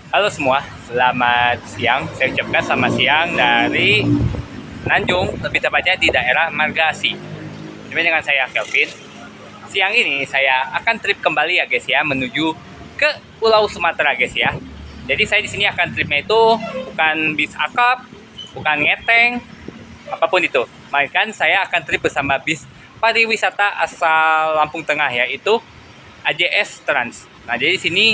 Halo semua, selamat siang. Saya ucapkan selamat siang dari Nanjung, lebih tepatnya di daerah Margasi. Jumpa dengan saya Kelvin. Siang ini saya akan trip kembali ya guys ya, menuju ke Pulau Sumatera guys ya. Jadi saya di sini akan tripnya itu bukan bis akap, bukan ngeteng, apapun itu. Melainkan saya akan trip bersama bis pariwisata asal Lampung Tengah, yaitu AJS Trans. Nah, jadi di sini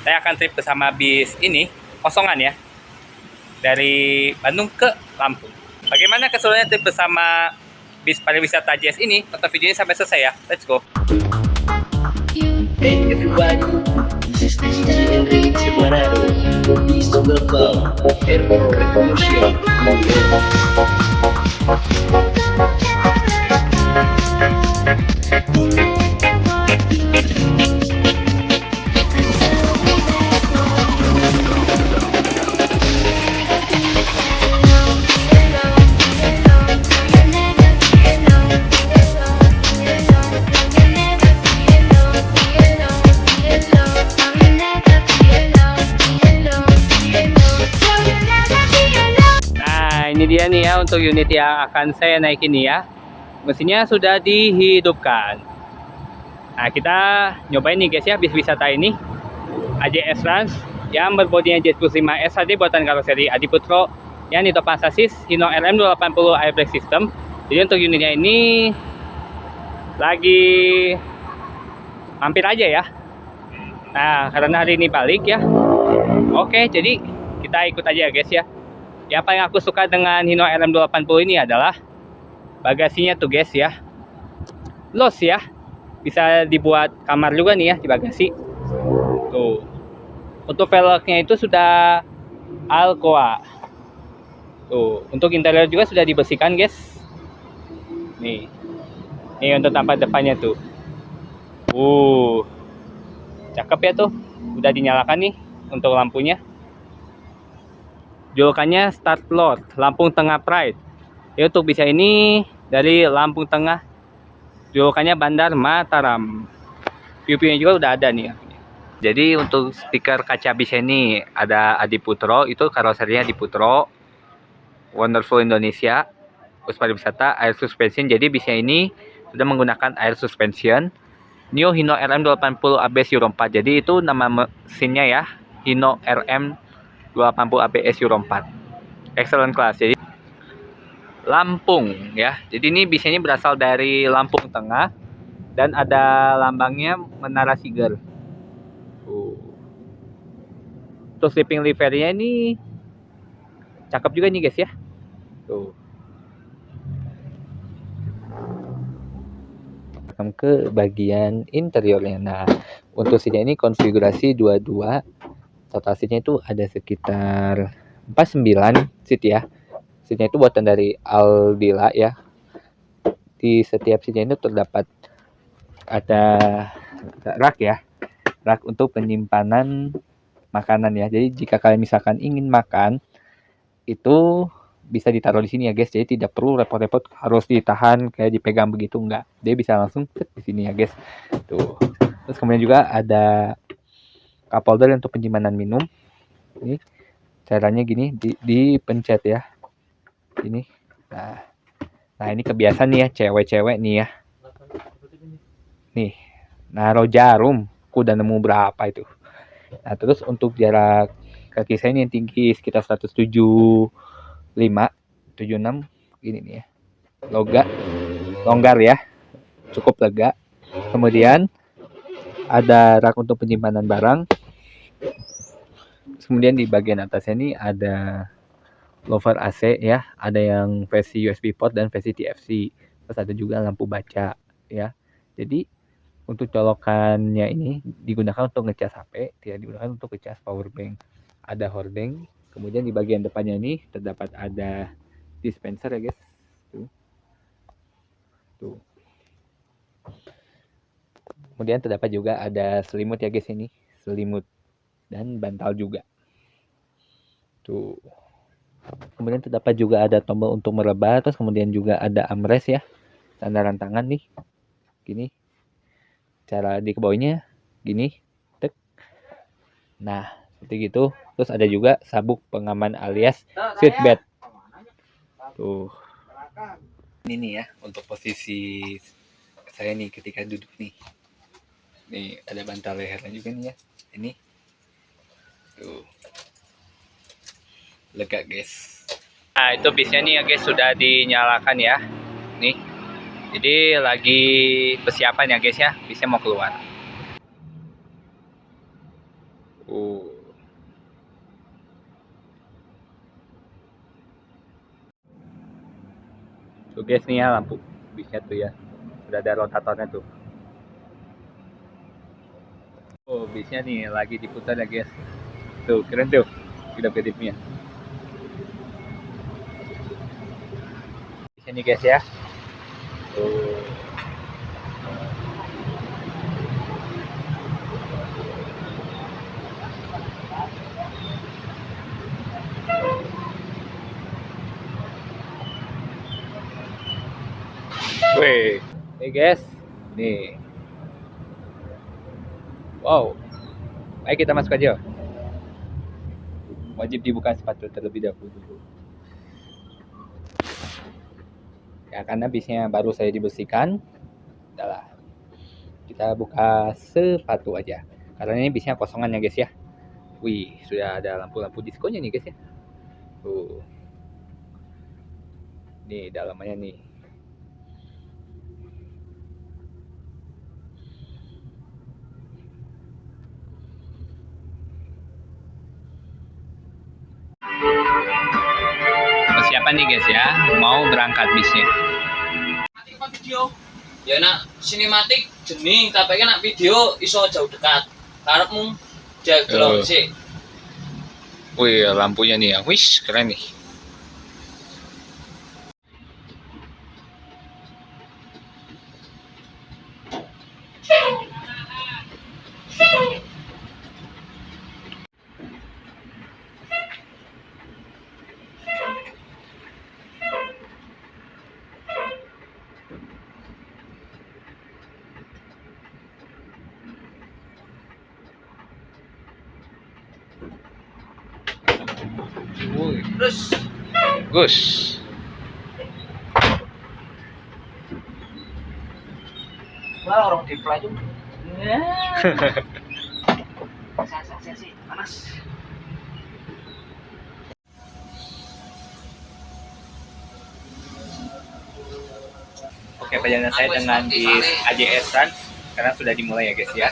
saya akan trip bersama bis ini, kosongan ya, dari Bandung ke Lampung. Bagaimana keseruannya trip bersama bis pariwisata AJS ini? Tonton videonya sampai selesai ya. Let's go. Hey everybody, this is DJ Enrique Manado. Please to welcome Airport Revolution. Nah, ini dia nih ya untuk unit yang akan saya naikin nih ya. Mesinnya sudah dihidupkan. Nah, kita nyobain nih guys ya bis wisata ini. AJS Trans yang berbodinya Jet+5 SHD buatan karoseri Adiputro yang ditopang sasis Hino RM 280 airbrake system. Jadi untuk unitnya ini lagi mampir aja ya. Nah, karena hari ini balik ya. Oke, jadi kita ikut aja ya guys ya. Yang paling aku suka dengan Hino RM 280 ini adalah bagasinya tuh guys ya. Los ya. Bisa dibuat kamar juga nih ya di bagasi. Tuh. Untuk velgnya itu sudah Alcoa. Tuh, untuk interior juga sudah dibersihkan, guys. Nih. Nih untuk tampak depannya tuh. Cakep ya tuh. Udah dinyalakan nih untuk lampunya. Julukannya Start Load, Lampung Tengah Pride. Ya untuk bisa ini dari Lampung Tengah. Julukannya Bandar Mataram. View-nya juga udah ada nih. Jadi untuk stiker kaca bis ini ada Adiputro, itu karoserinya Adiputro, Wonderful Indonesia, bus pariwisata, air suspension. Jadi bisnya ini sudah menggunakan air suspension. New Hino RM 280 ABS Euro 4. Jadi itu nama mesinnya ya, Hino RM 280 ABS Euro 4. Excellent class. Jadi Lampung ya. Jadi ini bisnya ini berasal dari Lampung Tengah dan ada lambangnya Menara Siger. Untuk sleeping livery-nya ini cakep juga nih guys ya. Tuh. Ke bagian interiornya. Nah, untuk seatnya ini konfigurasi 22. Total seatnya itu ada sekitar 49 seat ya. Seatnya itu buatan dari Aldila ya. Di setiap seatnya itu terdapat ada rak ya. Rak untuk penyimpanan makanan ya. Jadi jika kalian misalkan ingin makan, itu bisa ditaruh di sini ya guys. Jadi tidak perlu repot-repot harus ditahan kayak dipegang begitu, enggak. Dia bisa langsung di sini ya guys. Tuh. Terus kemudian juga ada cup holder untuk penyimpanan minum. Ini caranya gini, dipencet ya. Ini. Nah, ini kebiasaan nih ya cewek-cewek nih ya. Nih, naruh jarum. Aku udah nemu berapa itu. Nah, terus untuk jarak kaki saya ini yang tinggi sekitar 175, 76 gini nih ya. Longgar ya. Cukup lega. Kemudian ada rak untuk penyimpanan barang. Kemudian di bagian atasnya ini ada lover AC ya, ada yang versi USB port dan versi TFC. Terus ada juga lampu baca ya. Jadi untuk colokannya ini digunakan untuk ngecas HP, tidak digunakan untuk ngecas power bank. Ada hordeng, kemudian di bagian depannya ini terdapat ada dispenser ya guys. Tuh. Kemudian terdapat juga ada selimut ya guys ini, selimut dan bantal juga. Tuh. Kemudian terdapat juga ada tombol untuk merebah, terus kemudian juga ada armrest ya, sandaran tangan nih, gini. Cara dikebawainnya gini, tek. Nah, seperti gitu. Terus ada juga sabuk pengaman alias seatbelt. Tuh. Ini nih ya untuk posisi saya nih ketika duduk nih. Nih ada bantal lehernya juga nih ya. Ini. Tuh. Lega guys. Nah itu bisnya nih ya guys sudah dinyalakan ya. Nih. Jadi lagi persiapan ya guys ya. Bisnya mau keluar. Tuh guys nih ya lampu bisnya tuh ya. Udah ada rotatornya tuh. Oh bisnya nih lagi diputar ya guys. Tuh keren tuh. Kedap-kedipnya. Bisnya nih guys ya. Tuh. Wih, nih guys, nih. Wow, ayo kita masuk aja. Wajib dibuka sepatu terlebih dahulu. Ya karena bisnya baru saya dibersihkan. Udahlah, kita buka sepatu aja. Karena ini bisnya kosongan ya guys ya. Wih, sudah ada lampu-lampu diskonnya nih guys ya. Tuh, nih dalamannya nih. Persiapan nih guys ya, mau berangkat bisnya. Video ya nak sinematik jening tapi kan nak video iso jauh dekat karepmu jagelong sih. Wih, lampunya nih ya. Wih, keren nih. Terus Gus. wah orang di pelaju saya sih panas. Oke, perjalanan saya dengan bis AJS Trans karena sudah dimulai ya guys ya.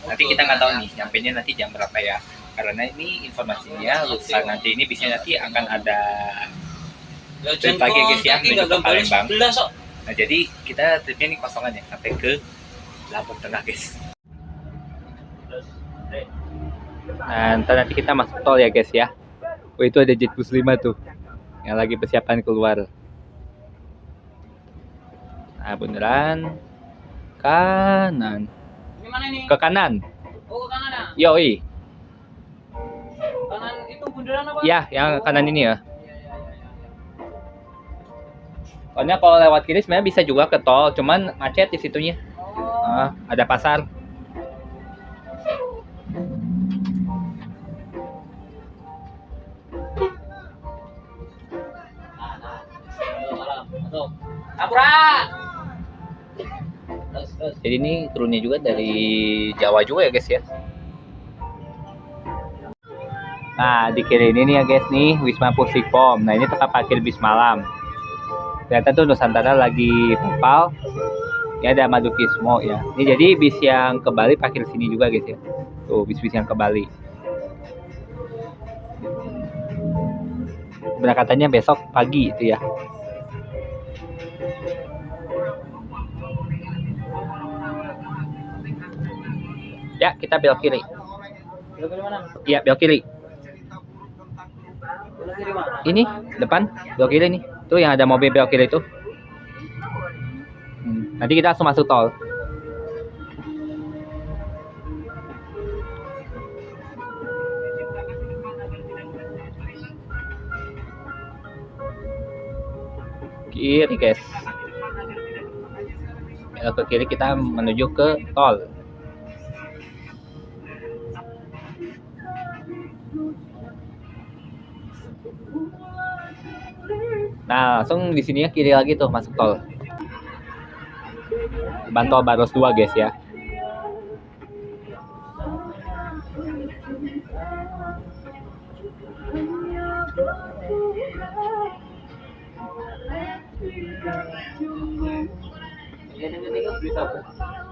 Nanti kita nggak tahu nih, nyampainya nanti jam berapa ya. Karena ini informasinya lusa nanti ini bisnya nanti akan ada trip lagi ya guys ya menuju ke Palembang. Nah jadi kita tripnya nih kosongan ya sampai ke Lampung Tengah guys. Nah ntar nanti kita masuk tol ya guys ya. Oh itu ada Jetbus 5 tuh yang lagi persiapan keluar. Nah beneran kanan. Ini mana ini? Ke kanan. Oh ke kanan ya? Yoi. Kanan itu bundaran apa? Ya, yang kanan ini ya. Iya, iya, iya, iya. Soalnya kalau lewat kiri sebenarnya bisa juga ke tol, cuman macet di situnya. Oh. Ada pasar. Apura. Jadi ini turunnya juga dari Jawa juga ya guys ya. Nah di kiri ini nih ya guys nih Wisma Pusikpom. Nah ini tempat parkir bis malam. Ternyata tuh Nusantara lagi popal. Ini ada Madukismo ya. Ini jadi bis yang ke Bali parkir sini juga guys ya. Tuh bis-bis yang ke Bali. Berangkatannya besok pagi itu ya. Ya kita belok kiri. Belok kiri mana? Iya belok kiri. Belok kiri mana? Ini depan belok kiri nih. Tuh yang ada mobil belok kiri itu. Nanti kita langsung masuk tol. Kiri guys. Belok ke kiri kita menuju ke tol. Nah, langsung di sini ya kiri lagi tuh masuk tol. Ban tol Baros 2 guys ya.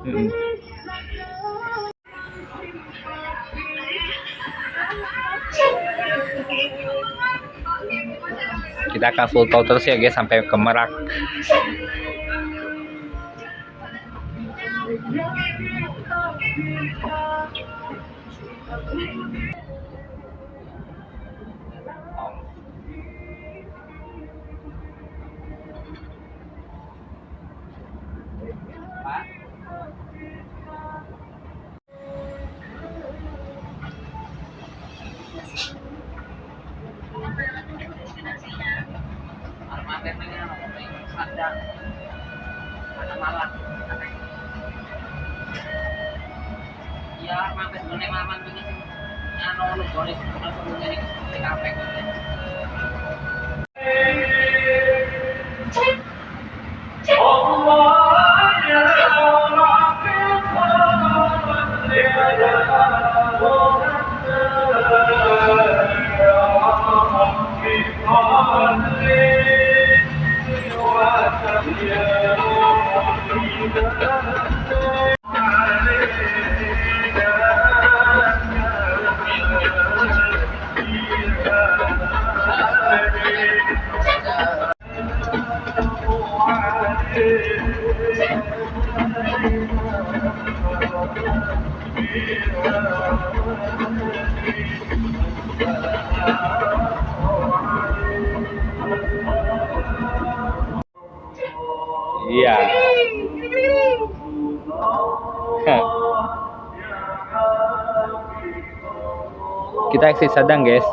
Mm-mm. Kita akan full tol terus ya guys sampai ke Merak. Iya, mampir meneng aman ini. Anu boleh langsung jadi TKP. Iya. Kita exit Sadang guys.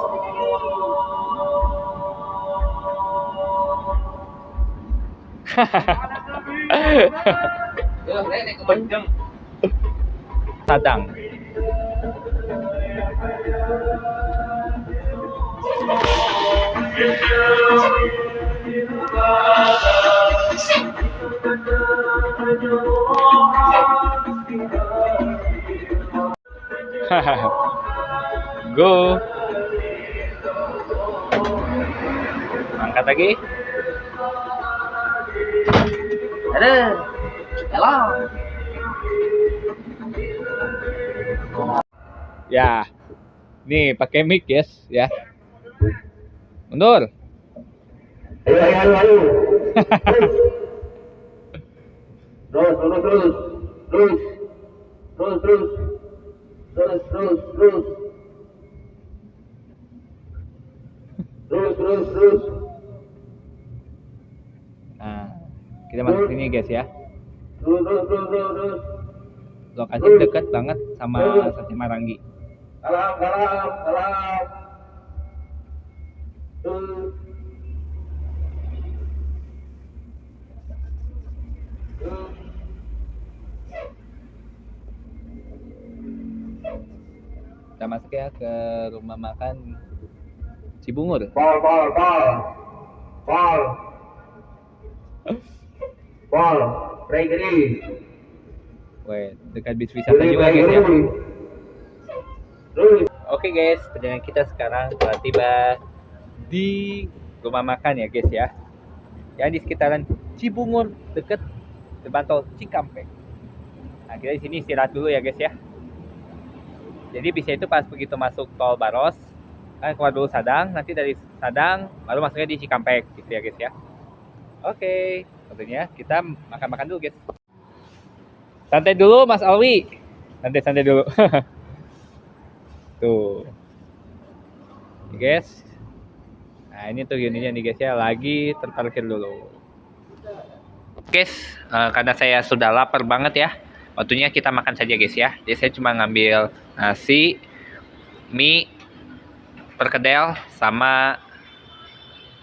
Sadang. Go. Angkat lagi. Ada. Halo. Ya. Nih pakai mic guys ya. Mundur. Ayo. Terus. Nah, kita masuk sini guys ya. Terus. Lokasi dekat banget sama Sate Marangi. Salam. Kita masuk ya ke rumah makan Cibungur. Paul, Regri. Weh, dekat bis wisata juga guys ya. Oke guys, perjalanan kita sekarang telah tiba di rumah makan ya guys ya. Yang di sekitaran Cibungur dekat depan tol Cikampek. Nah, kita di sini istirahat dulu ya guys ya. Jadi bisa itu pas begitu masuk tol Baros, kan keluar dulu Sadang, nanti dari Sadang baru masuknya di Cikampek gitu ya guys ya. Oke, tentunya kita makan-makan dulu guys. Santai dulu Mas Alwi. Santai dulu. Tuh. Nih guys. Nah, ini tuh unitnya nih guys ya, lagi terparkir dulu. Guys, karena saya sudah lapar banget ya. Waktunya kita makan saja guys ya. Jadi saya cuma ngambil nasi, mie, perkedel, sama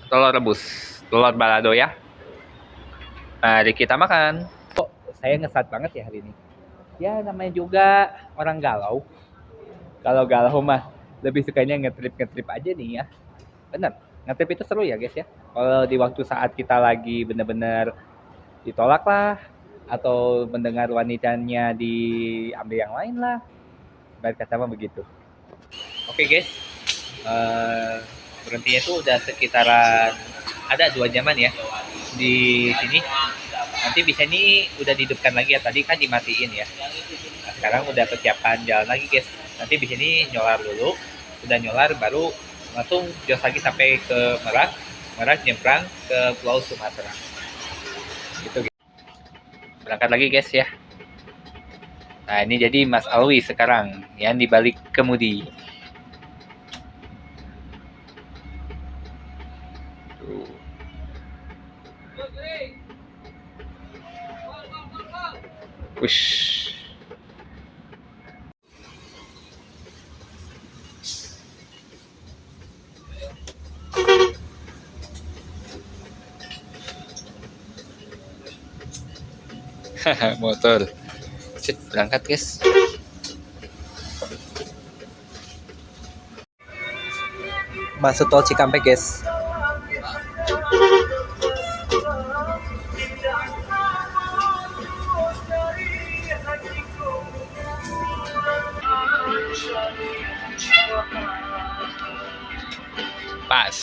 telur rebus, telur balado ya. Mari kita makan. Kok saya ngesat banget ya hari ini. Ya namanya juga orang galau. Kalau galau mah lebih sukanya ngetrip aja nih ya. Benar, ngetrip itu seru ya guys ya. Kalau di waktu saat kita lagi bener-bener ditolak lah, atau mendengar wanitanya diambil yang lain lah, baik kata mah begitu. Oke guys, berhentinya itu udah sekitaran ada 2 jaman ya di sini. Nanti bisa ini udah dihidupkan lagi ya, tadi kan dimatiin ya. Nah, sekarang udah persiapan jalan lagi guys. Nanti di sini nyolar dulu, udah nyolar baru langsung jos lagi sampai ke Merak, Merak nyebrang ke Pulau Sumatera. Gitu guys. Berangkat lagi guys ya. Nah ini jadi Mas Alwi sekarang yang dibalik kemudi. Tuh. Wush. Motor. Cek, berangkat guys. Masuk tol Cikampek guys. Pas.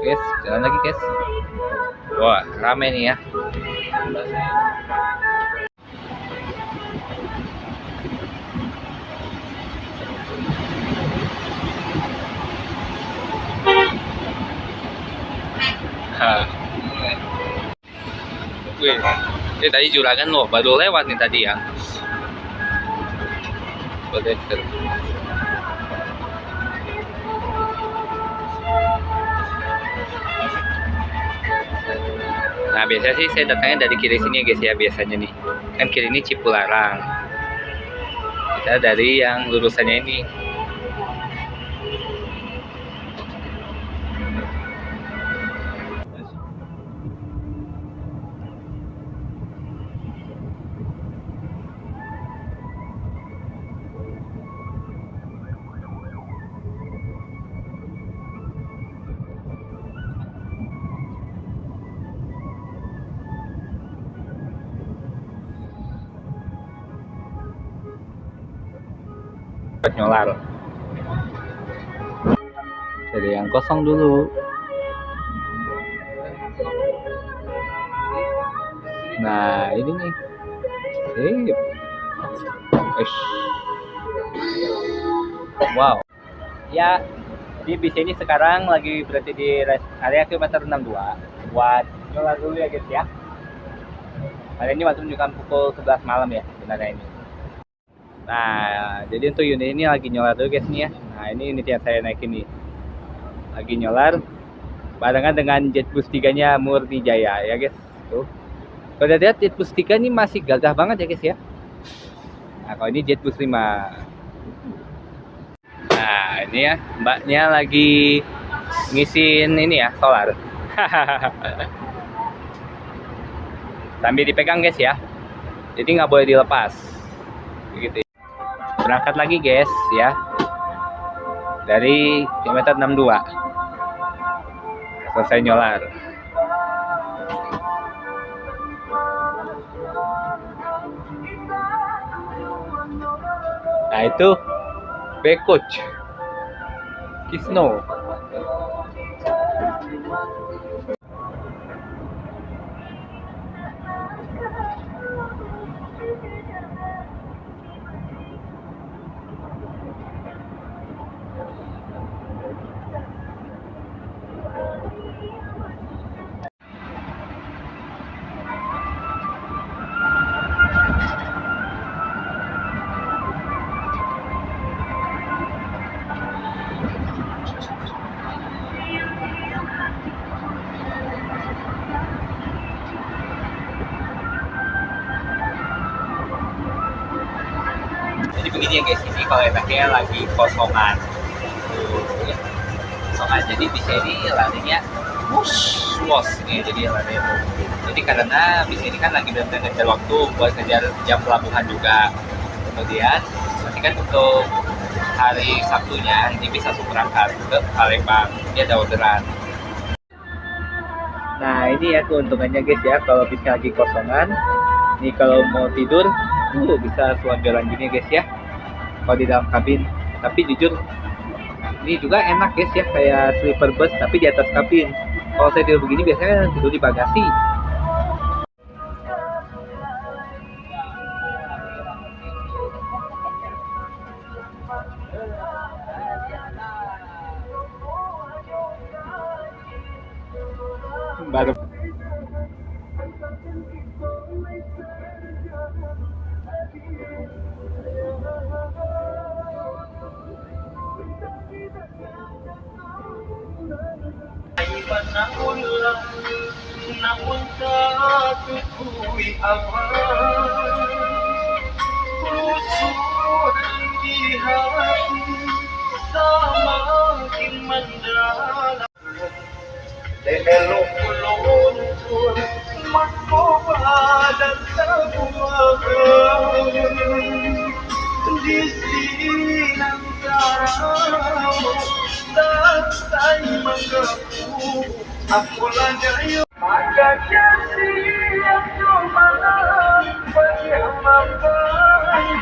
Guys, jalan lagi guys. Wah, rame nih ya. Wih, ini tadi juragan loh, baru lewat nih tadi ya. Boleh. Nah biasanya sih saya datangnya dari kiri sini ya guys ya, biasanya nih. Kan kiri ini Cipularang. Kita dari yang lurusannya ini. Nyolar. Jadi yang kosong dulu. Nah ini nih. Sip. Wow. Ya, di bis ini sekarang lagi berarti di area kilometer 62 buat nyolar dulu ya guys ya. Hari ini waktu menunjukkan pukul 11 malam ya sebenarnya ini. Nah, jadi untuk unit ini lagi nyolar dulu guys nih ya. Nah, ini unit yang saya naikin nih. Lagi nyolar barengan dengan Jetbus 3-nya Murni Jaya ya guys. Tuh. Kalau lihat Jetbus 3 ini masih gagah banget ya guys ya. Nah, kalau ini Jetbus 5. Nah, ini ya, mbaknya lagi ngisiin ini ya, solar. Sambil dipegang guys ya. Jadi nggak boleh dilepas. Begitu. Berangkat lagi guys ya. Dari kilometer 62. Selesai nyolar. Nah itu Coach Kisno. Jadi begini ya guys, ini kalau enaknya lagi kosongan. Ya, kosongan. Jadi bisa ini larinya was ini, jadi larinya tuh. Jadi karena bis ini kan lagi benar-benar ngejar waktu buat ngejar jam pelabuhan juga. Kemudian nanti kan untuk hari Sabtunya ini bisa langsung berangkat ke Palembang. Dia ada orderan. Nah ini ya keuntungannya guys ya, kalau bisa lagi kosongan. Nih kalau mau tidur, bisa selonjoran gini guys ya. Kalau di dalam kabin. Tapi jujur, ini juga enak guys ya, kayak sleeper bus tapi di atas kabin. Kalau saya tidur begini biasanya tidur di bagasi. Baru namun tak tukui awal kerusuhan di hati semakin mendalam elok luntur mahkota dan sebuah di sini antara dan saya mengaku aku lanjut maka kasih yang cuma bagi hamba yang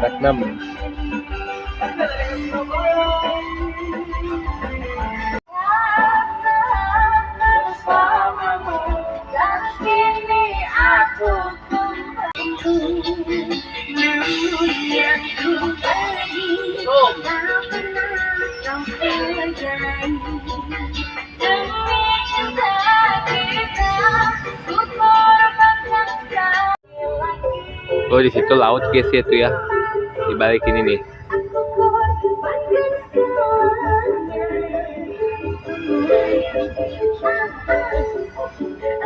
Vietnam. Oh di situ laut guys ya tuh ya, di balik ini nih.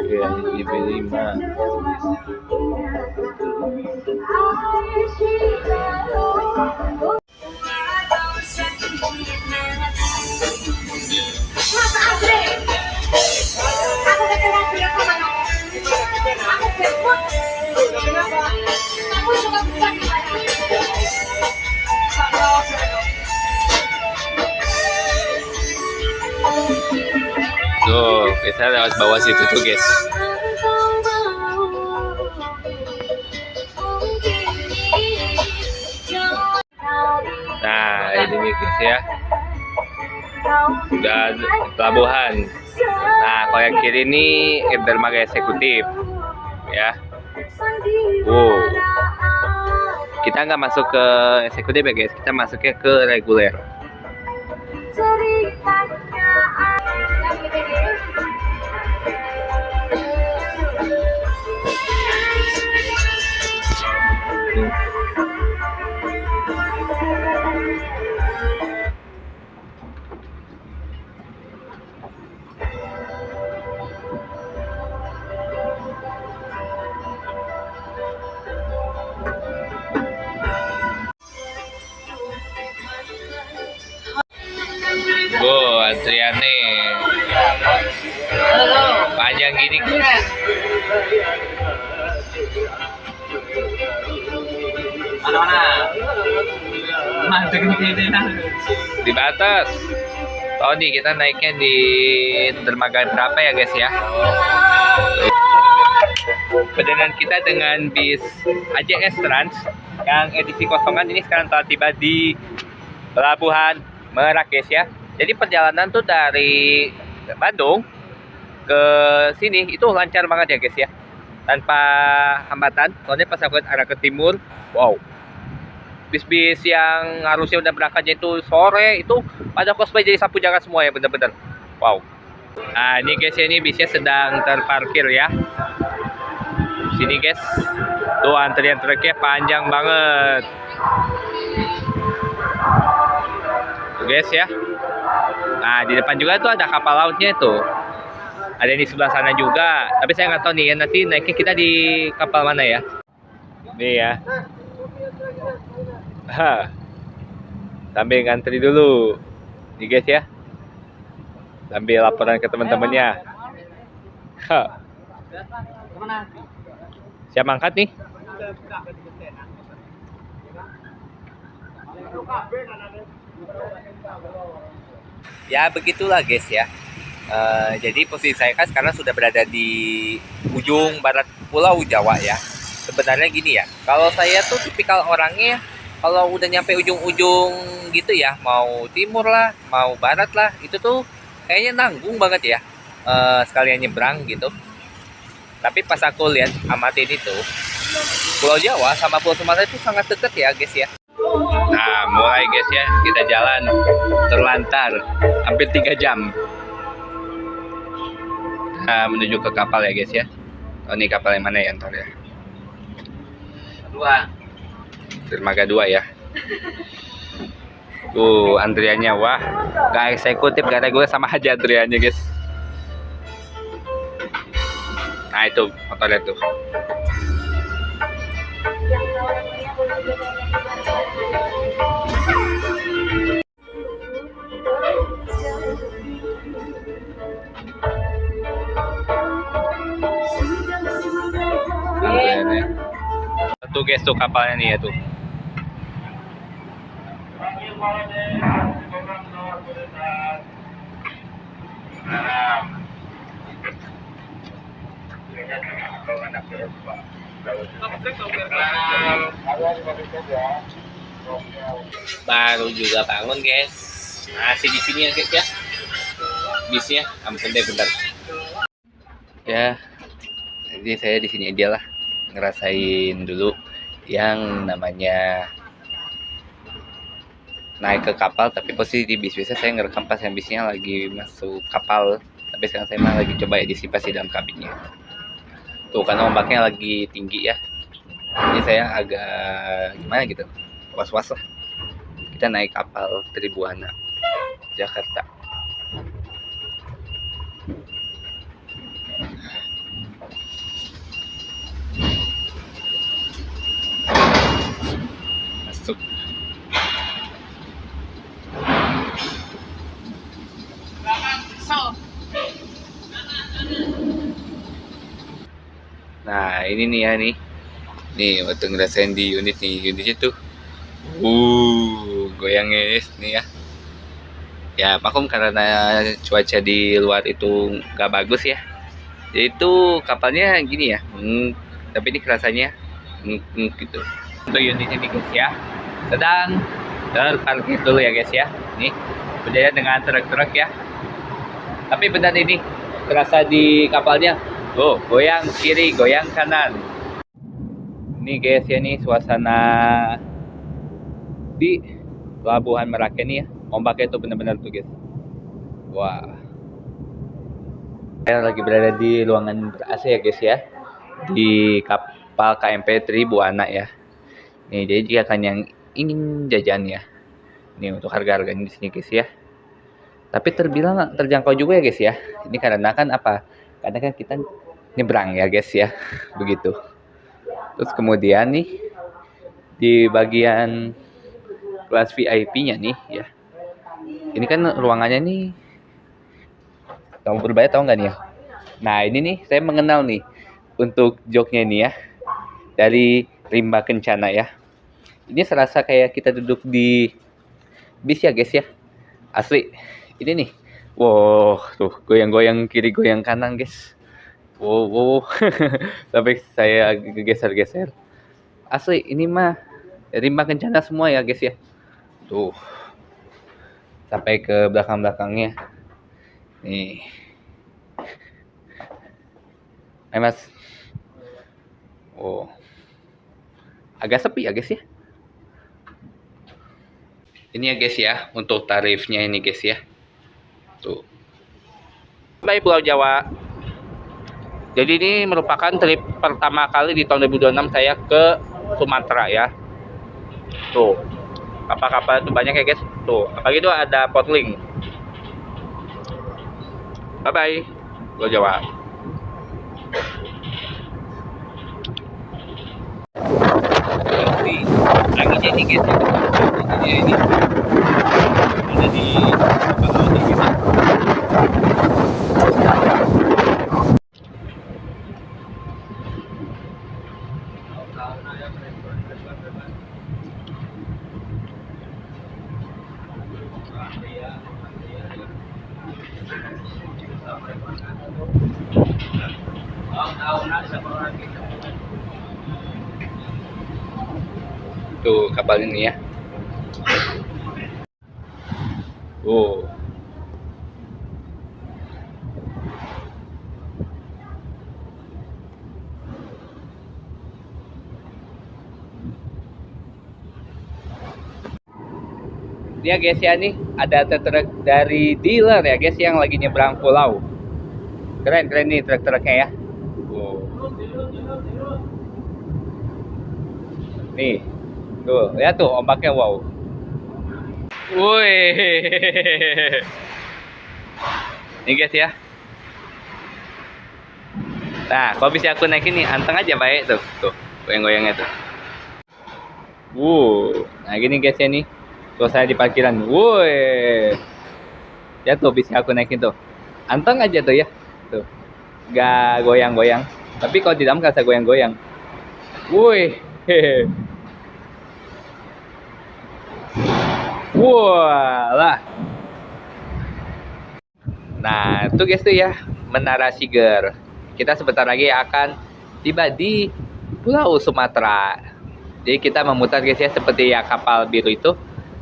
Ya, ini B5. Tuh, kita lewat bawah situ tuh guys. Nah, ini nih guys ya. Udah pelabuhan. Nah, kalau yang kiri ini dermaga eksekutif. Ya. Wow. Kita nggak masuk ke eksekutif ya guys, kita masuknya ke reguler. Wow, antrian nih panjang gini. Mana-mana. Di batas. Oh nih kita naiknya di dermaga berapa ya guys ya? Perjalanan kita dengan bis AJS Trans yang edisi kosongan ini sekarang telah tiba di Pelabuhan Merak guys ya. Jadi perjalanan tuh dari Bandung ke sini itu lancar banget ya guys ya, tanpa hambatan. Soalnya pas aku lihat arah ke timur, wow, bis-bis yang harusnya udah berangkatnya itu sore itu pada cosplay jadi sapu jagat semua ya, bener-bener wow. Nah ini guys ya, ini bisnya sedang terparkir ya sini guys, tuh antrian truknya panjang banget. guys ya. Nah di depan juga tuh ada kapal lautnya tuh. Ada di sebelah sana juga. Tapi saya nggak tahu nih ya, nanti naiknya kita di kapal mana ya. Nih ya. Ha. Sambil ngantri dulu. Nih guys ya. Sambil laporan ke teman-temannya. Ha. Siap angkat nih. Ya begitulah guys ya. Jadi posisi saya kan sekarang sudah berada di ujung barat Pulau Jawa ya. Sebenarnya gini ya, kalau saya tuh tipikal orangnya kalau udah nyampe ujung-ujung gitu ya, mau timur lah, mau barat lah, itu tuh kayaknya nanggung banget ya, sekalian nyebrang gitu. Tapi pas aku lihat amatin itu, Pulau Jawa sama Pulau Sumatera itu sangat dekat ya guys ya. Nah mulai guys ya, kita jalan terlantar hampir 3 jam. Nah, menuju ke kapal ya guys ya. Oh ini kapal yang mana ya ntar ya? Dermaga 2 ya. Tuh antriannya, wah gak eksekutif karena gue sama aja antriannya guys. Nah itu motornya tuh. Antriannya. Tuh guys tuh kapalnya nih ya tuh. Baru juga bangun guys. Masih di sini ya guys ya. Bisnya, ampun deh bentar. Ya, jadi saya di sini aja lah ngerasain dulu yang namanya naik ke kapal. Tapi posisi di bis biasa saya ngerekam pas yang bisnya lagi masuk kapal. Tapi sekarang saya mah lagi coba edisi pas di dalam kabinnya. Tuh karena ombaknya lagi tinggi ya. Jadi saya agak gimana gitu, was-was lah. Kita naik kapal Tribuana Jakarta. Masuk. Nah ini nih ya nih. Nih waktu ngerasain di unit nih, unitnya tuh goyangnya guys nih ya. Ya maklum karena cuaca di luar itu nggak bagus ya. Jadi itu kapalnya gini ya. Tapi ini kerasanya gitu. Untuk unitnya nih guys ya. Sedang terparkir dulu ya guys ya. Nih berjalan dengan truk-truk ya. Tapi benar ini kerasa di kapalnya. Oh, goyang kiri, goyang kanan. Ini guys ya nih suasana di Pelabuhan Merak nih ya. Ombaknya itu benar-benar tuh guys. Wah. Saya lagi berada di ruangan ber-AC ya guys ya. Di kapal KMP Tribuana ya. Nih jadi jika kan yang ingin jajan ya. Nih untuk harga-harganya di sini guys ya. Tapi terbilang terjangkau juga ya guys ya. Ini karena kan apa? Karena kan kita nyebrang ya guys ya. Begitu. Terus kemudian nih di bagian kelas VIP-nya nih ya. Ini kan ruangannya nih. Kamu berbayar tahu nggak nih ya? Nah ini nih saya mengenal nih untuk joknya nih ya. Dari Rimba Kencana ya. Ini serasa kayak kita duduk di bis ya guys ya. Asli. Ini nih. Wow, tuh goyang-goyang kiri goyang kanan guys. Wow. Sampai saya geser-geser. Asli ini mah Rimba Kencana semua ya guys ya. Tuh. Sampai ke belakang-belakangnya. Nih. Ayo mas. Oh. Agak sepi ya guys ya. Ini ya guys ya. Untuk tarifnya ini guys ya. Tuh. Sampai Pulau Jawa. Jadi ini merupakan trip pertama kali di tahun 2026 saya ke Sumatera ya. Tuh. kapal-kapal itu banyak ya guys. Tuh, apalagi itu ada Portling. Bye bye. Lo jawab. Ini anginnya ini guys. Anginnya ini ada di kapal laut ini guys. Tuh kapal ini ya. Oh. Dia guys ya nih ada truk dari dealer ya guys yang lagi nyebrang pulau. Keren nih truk-truknya ya. Wow. Nih, tuh lihat tuh ombaknya wow. Woi, ini guys ya. Nah, kalau bisa aku naikin nih, anteng aja baik tuh goyang-goyangnya tuh. Nah gini guys ya nih. Tuh saya di parkiran. Woi. Ya tuh bisa aku naikin tuh. Anteng aja tuh ya. Tuh. Gak goyang-goyang. Tapi kalau di dalam kerasa goyang-goyang. Woi. Wah. Nah, itu guys tuh ya, Menara Siger. Kita sebentar lagi akan tiba di Pulau Sumatera. Jadi kita memutar guys ya seperti ya kapal biru itu.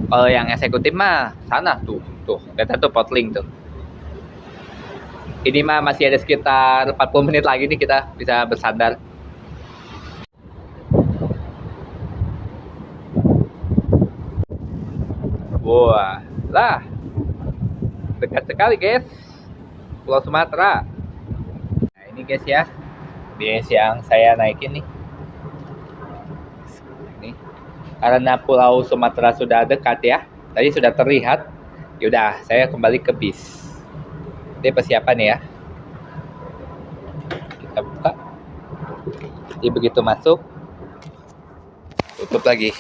Kalau yang eksekutif mah sana tuh kita tuh Portling tuh. Ini mah masih ada sekitar 40 menit lagi nih kita bisa bersandar. Wah, lah dekat sekali guys, Pulau Sumatera. Nah ini guys ya, bis yang saya naikin nih. Karena Pulau Sumatera sudah dekat ya, tadi sudah terlihat. Yaudah, saya kembali ke bis. Ini persiapan ya. Kita buka. Jadi begitu masuk, tutup lagi.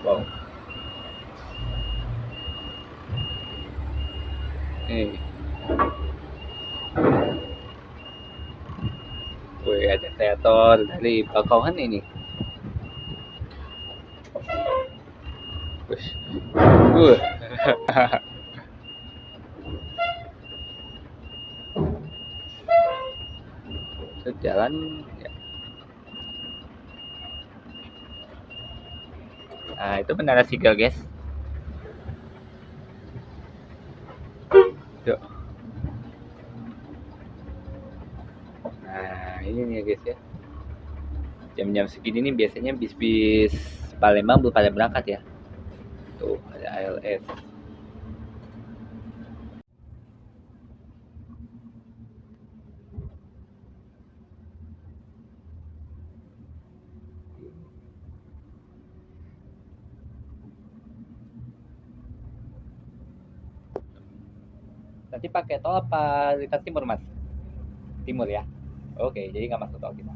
Wow. Wih, ada teater dari balkongan ini. Jalan ya. Nah itu Menara Siger guys. Yuk. Nah ini nih guys ya, jam-jam segini nih biasanya bis-bis Palembang belum pada berangkat ya. Tuh ada ALS. Nanti pakai tol apa lintas timur mas? Timur ya. Oke, jadi nggak masuk tol kita.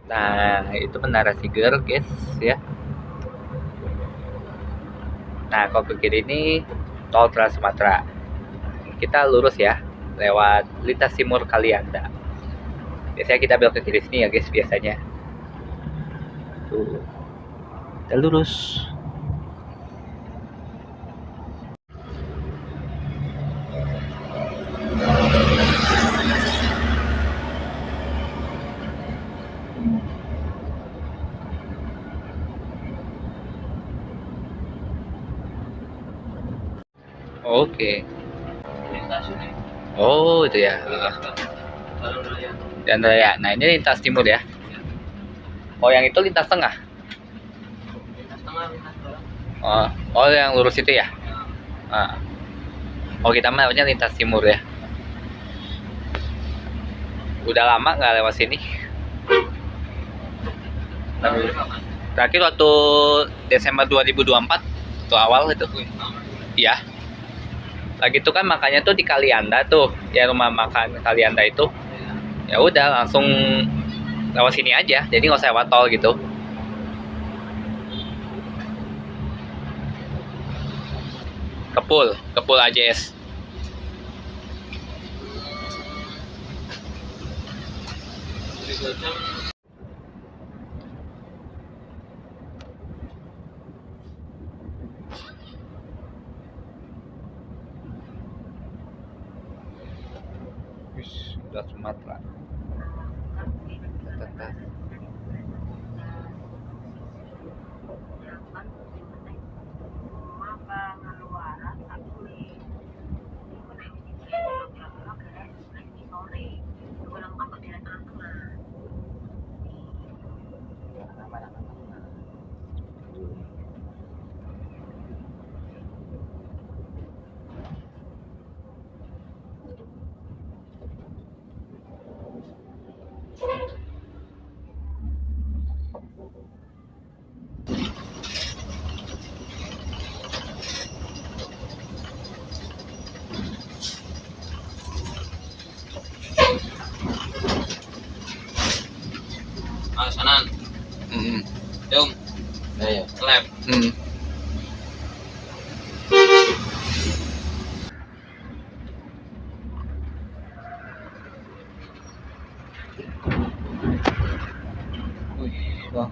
Nah itu Menara Siger guys ya. Nah kalau ke kiri ini tol Trans Sumatera. Kita lurus ya lewat lintas timur Kalianda. Biasanya kita belok ke kiri sini ya guys biasanya. Tuh. Kita lurus. Oke. Oh itu ya. Dan raya. Nah ini lintas timur ya. Oh yang itu lintas tengah. Oh yang lurus itu ya. Oh kita namanya lintas timur ya. Udah lama nggak lewat sini. Terakhir waktu Desember 2024 itu awal itu. Iya. Lagi itu kan makannya tuh di Kalianda tuh, ya rumah makan Kalianda itu. Ya udah langsung lewat sini aja, jadi nggak usah lewat tol gitu. Kepul AJS. Sudah Sumatera. Sanan. Yung. Ayo. Lab. Wah.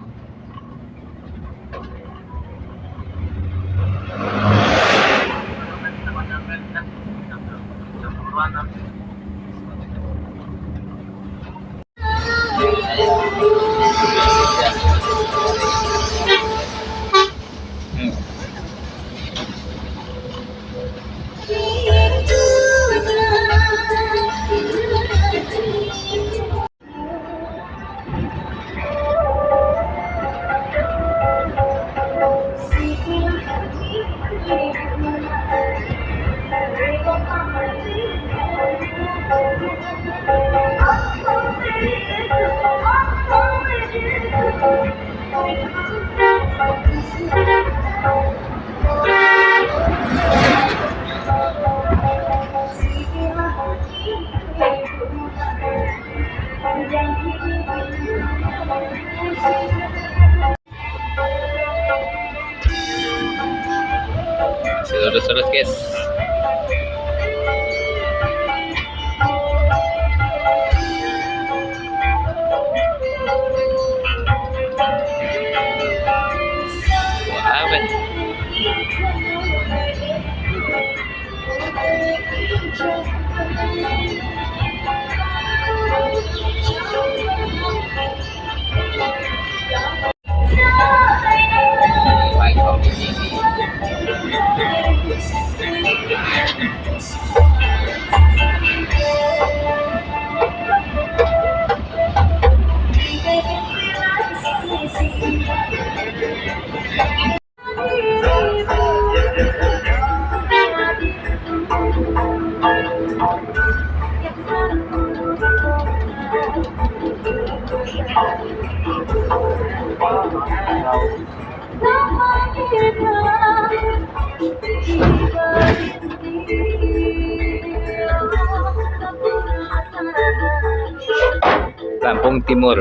Masih lurus-lurus guys. Wah, apa nih? Lampung Timur.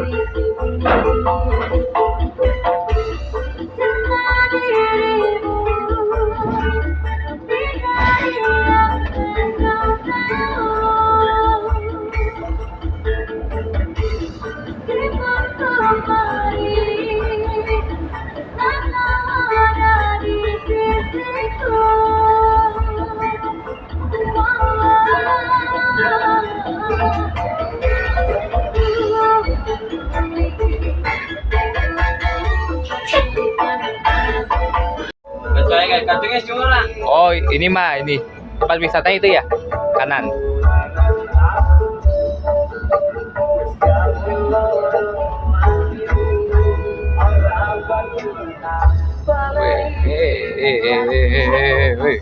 Oh, ini mah ini tempat wisata itu ya, kanan. Weh.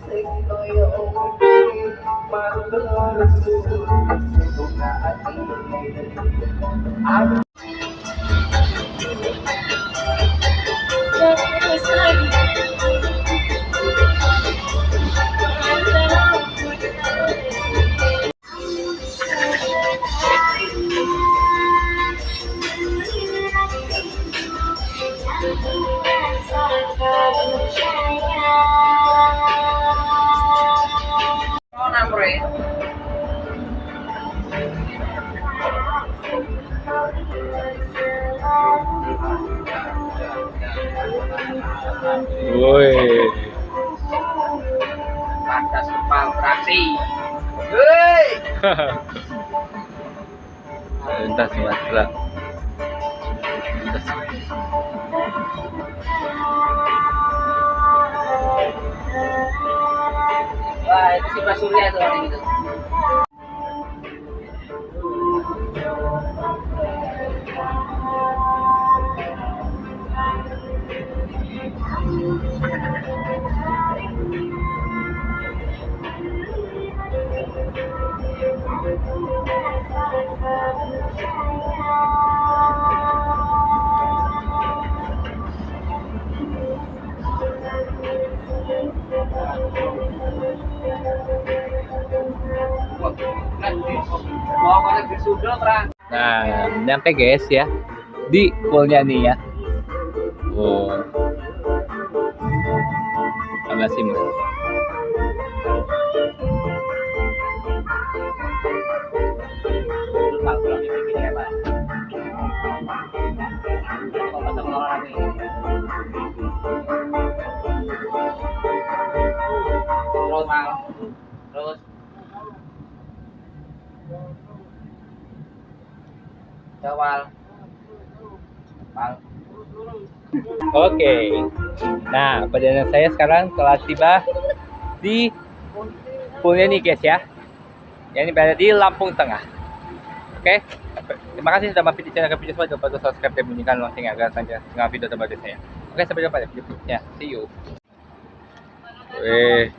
Woi. Pantas kepal praksi. Hei. Lintas Sumatera. Wah, itu si Pak Surya tuh orang itu. Nah, nyampe guys ya di poolnya nih ya. Oh, mana sih mas? Terus Jawal. Oke. Nah, perjalanan saya sekarang telah tiba di poolnya nih guys ya. Yang ini berada di Lampung Tengah. Oke. Terima kasih sudah mampir di channel Kevin Joshua. Jangan lupa subscribe dan bunyikan lonceng agar tengah video terbaru saya. Oke, sampai jumpa di video berikutnya. See you. Weh.